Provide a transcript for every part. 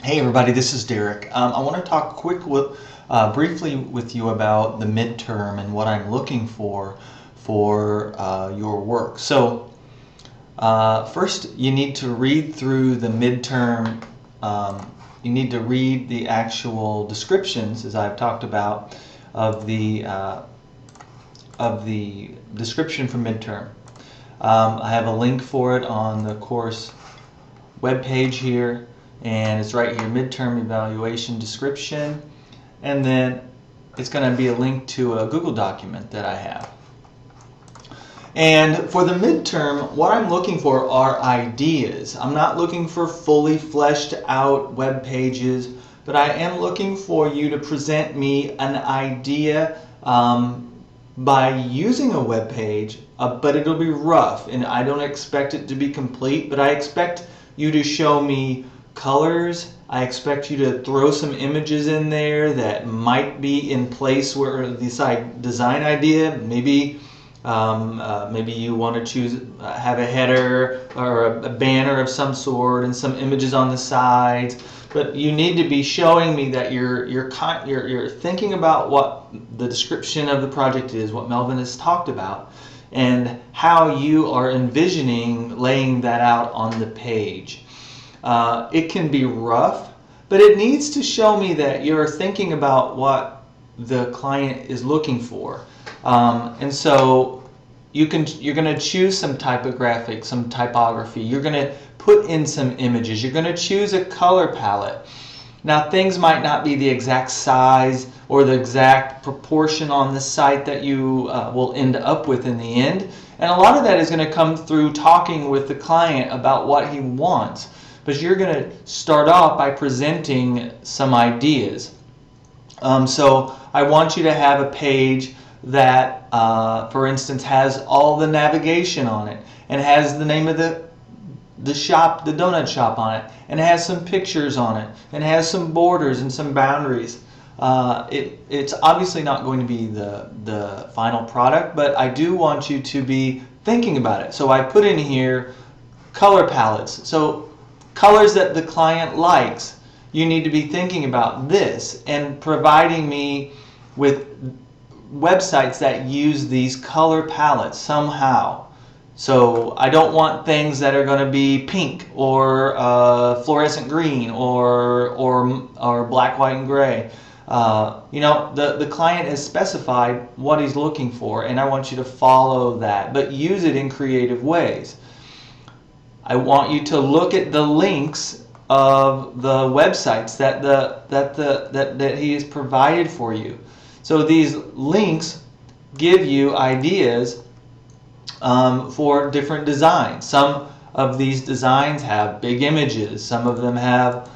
Hey everybody, this is Derek. I want to talk briefly with you about the midterm and what I'm looking for your work. First, you need to read through the midterm. You need to read the actual descriptions, as I've talked about, of the description for midterm. I have a link for it on the course webpage here, and it's right here, midterm evaluation description, and then it's going to be a link to a Google document that I have. And for the midterm, what I'm looking for are ideas. I'm not looking for fully fleshed out web pages, but I am looking for you to present me an idea by using a web page, but it'll be rough, and I don't expect it to be complete, but I expect you to show me colors. I expect you to throw some images in there that might be in place where this design idea, maybe you want to have a header or a banner of some sort and some images on the sides. But you need to be showing me that you're thinking about what the description of the project is, what Melvin has talked about, and how you are envisioning laying that out on the page. It can be rough, but it needs to show me that you're thinking about what the client is looking for. And so you're going to choose some typographic, some typography. You're going to put in some images. You're going to choose a color palette. Now, things might not be the exact size or the exact proportion on the site that you will end up with in the end. And a lot of that is going to come through talking with the client about what he wants. But you're going to start off by presenting some ideas. So I want you to have a page that, for instance, has all the navigation on it and has the name of the shop, the donut shop on it, and it has some pictures on it, and it has some borders and some boundaries. It's obviously not going to be the final product, but I do want you to be thinking about it. So I put in here color palettes. So colors that the client likes. You need to be thinking about this and providing me with websites that use these color palettes somehow. So I don't want things that are going to be pink or fluorescent green or black, white, and gray. The client has specified what he's looking for, and I want you to follow that, but use it in creative ways. I want you to look at the links of the websites that he has provided for you. So these links give you ideas for different designs. Some of these designs have big images. Some of them have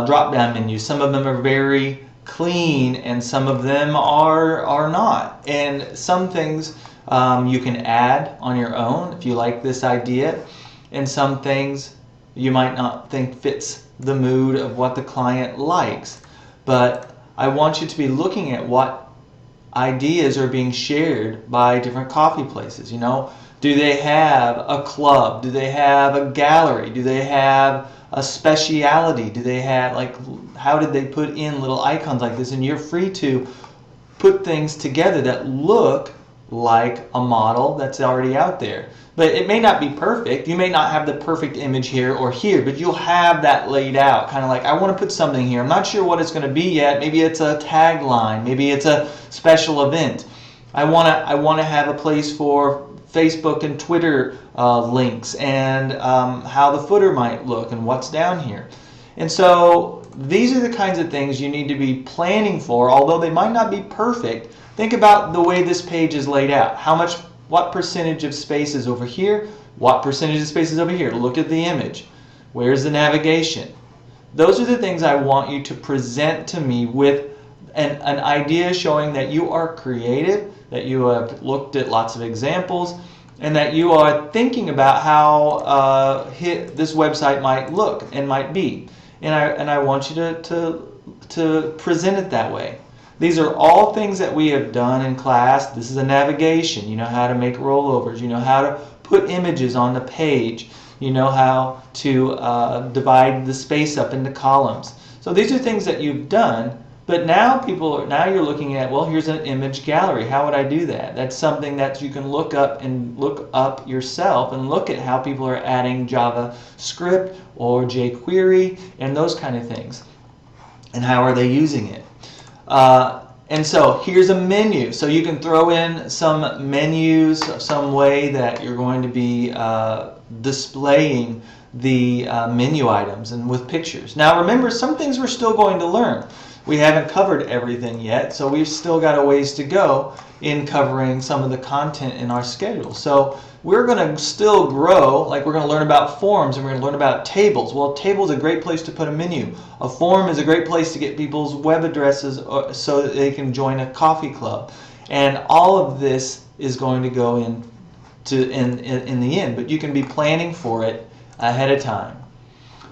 drop-down menus. Some of them are very clean, and some of them are not. And some things you can add on your own if you like this idea, and some things you might not think fits the mood of what the client likes. But I want you to be looking at what ideas are being shared by different coffee places. Do they have a club? Do they have a gallery? Do they have a speciality? Do they have, how did they put in little icons like this? And you're free to put things together that look like a model that's already out there. But it may not be perfect. You may not have the perfect image here or here, but you'll have that laid out. Kind of like, I want to put something here. I'm not sure what it's going to be yet. Maybe it's a tagline. Maybe it's a special event. I want to have a place for Facebook and Twitter links, and how the footer might look and what's down here. And so these are the kinds of things you need to be planning for. Although they might not be perfect, think about the way this page is laid out. What percentage of space is over here? What percentage of space is over here? Look at the image. Where's the navigation? Those are the things I want you to present to me with an idea showing that you are creative, that you have looked at lots of examples, and that you are thinking about how this website might look and might be. And I want you to present it that way. These are all things that we have done in class. This is a navigation. You know how to make rollovers. You know how to put images on the page. You know how to divide the space up into columns. So these are things that you've done, but now you're looking at, well, here's an image gallery. How would I do that? That's something that you can look up yourself and look at how people are adding JavaScript or jQuery and those kind of things. And how are they using it? And so here's a menu. So you can throw in some menus, some way that you're going to be displaying the menu items and with pictures. Now remember, some things we're still going to learn. We haven't covered everything yet, so we've still got a ways to go in covering some of the content in our schedule. So we're going to still grow, like we're going to learn about forms and we're going to learn about tables. Well, a table is a great place to put a menu. A form is a great place to get people's web addresses so that they can join a coffee club. And all of this is going to go in the end, but you can be planning for it ahead of time.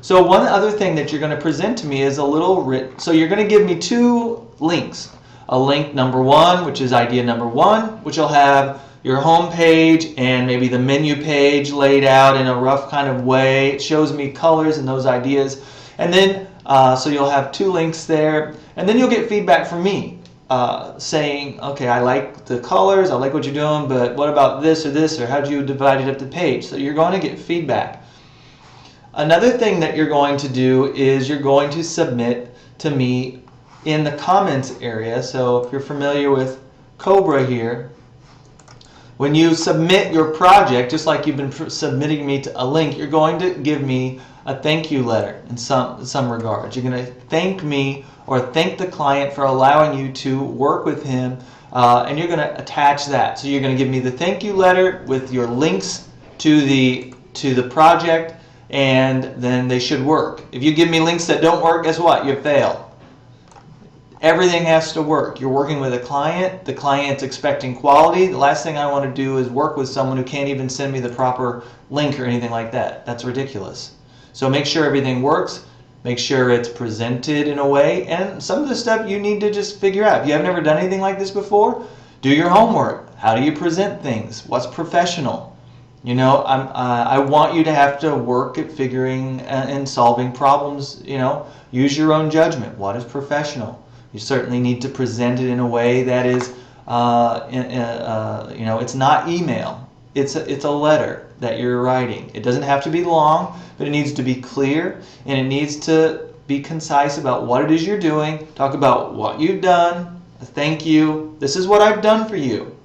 So one other thing that you're going to present to me is a little so you're going to give me 2 links. A link number 1, which is idea number 1, which will have your home page and maybe the menu page laid out in a rough kind of way. It shows me colors and those ideas. And then, so you'll have 2 links there. And then you'll get feedback from me saying, okay, I like the colors, I like what you're doing, but what about this, or how'd you divide it up the page? So you're going to get feedback. Another thing that you're going to do is you're going to submit to me in the comments area. So if you're familiar with Cobra here, when you submit your project, just like you've been submitting me to a link, you're going to give me a thank you letter in some regards. You're going to thank me or thank the client for allowing you to work with him, and you're going to attach that. So you're going to give me the thank you letter with your links to the project, and then they should work. If you give me links that don't work, guess what? You failed. Everything has to work. You're working with a client. The client's expecting quality. The last thing I want to do is work with someone who can't even send me the proper link or anything like that. That's ridiculous. So make sure everything works. Make sure it's presented in a way. And some of the stuff you need to just figure out. If you have never done anything like this before, do your homework. How do you present things? What's professional? You know, I want you to have to work at figuring and solving problems. You know, use your own judgment. What is professional? You certainly need to present it in a way that is, you know, it's not email. It's a letter that you're writing. It doesn't have to be long, but it needs to be clear, and it needs to be concise about what it is you're doing. Talk about what you've done. Thank you. This is what I've done for you.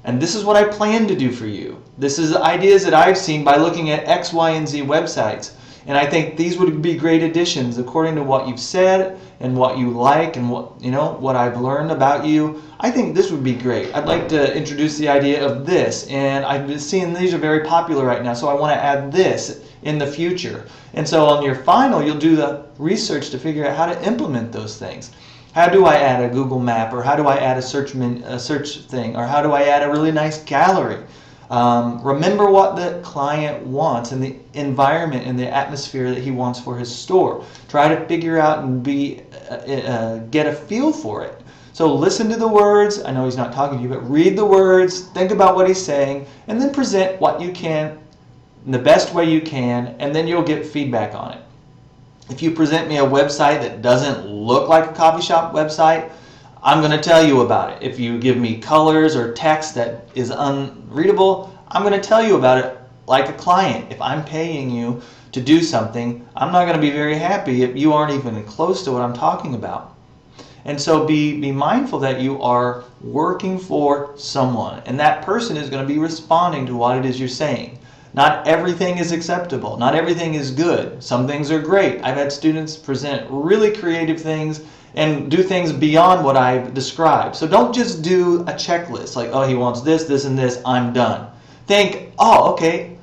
And this is what I plan to do for you. This is ideas that I've seen by looking at X, Y, and Z websites. And I think these would be great additions according to what you've said and what you like and what I've learned about you. I think this would be great. I'd like to introduce the idea of this, and I've been seeing these are very popular right now, so I want to add this in the future. And so on your final, you'll do the research to figure out how to implement those things. How do I add a Google map, or how do I add a search thing, or how do I add a really nice gallery? Remember what the client wants and the environment and the atmosphere that he wants for his store. Try to figure out and get a feel for it. So listen to the words. I know he's not talking to you, but read the words, think about what he's saying, and then present what you can in the best way you can, and then you'll get feedback on it. If you present me a website that doesn't look like a coffee shop website, I'm going to tell you about it. If you give me colors or text that is unreadable, I'm going to tell you about it like a client. If I'm paying you to do something, I'm not going to be very happy if you aren't even close to what I'm talking about. And so be mindful that you are working for someone, and that person is going to be responding to what it is you're saying. Not everything is acceptable. Not everything is good. Some things are great. I've had students present really creative things and do things beyond what I've described. So don't just do a checklist like, oh, he wants this, this, and this, I'm done. Think, oh, okay,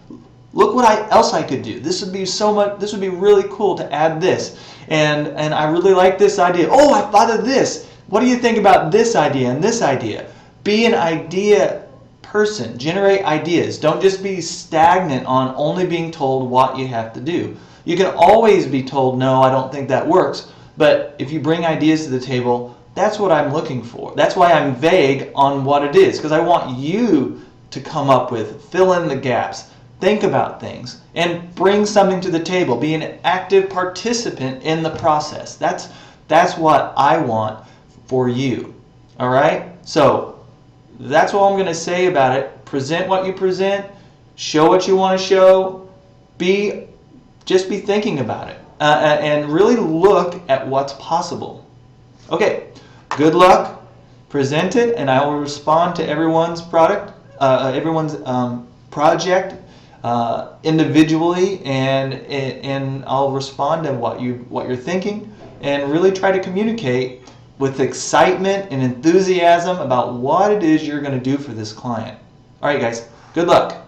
look what else I could do. This would be so much. This would be really cool to add this. And I really like this idea. Oh, I thought of this. What do you think about this idea and this idea? Be an idea person. Generate ideas. Don't just be stagnant on only being told what you have to do. You can always be told, no, I don't think that works. But if you bring ideas to the table, that's what I'm looking for. That's why I'm vague on what it is, because I want you to come up with, fill in the gaps, think about things, and bring something to the table. Be an active participant in the process. That's what I want for you. All right? So that's all I'm going to say about it. Present what you present. Show what you want to show. Just be thinking about it. And really look at what's possible. Okay, good luck. Present it, and I will respond to everyone's project individually, and I'll respond to what you're thinking, and really try to communicate with excitement and enthusiasm about what it is you're going to do for this client. All right, guys, good luck.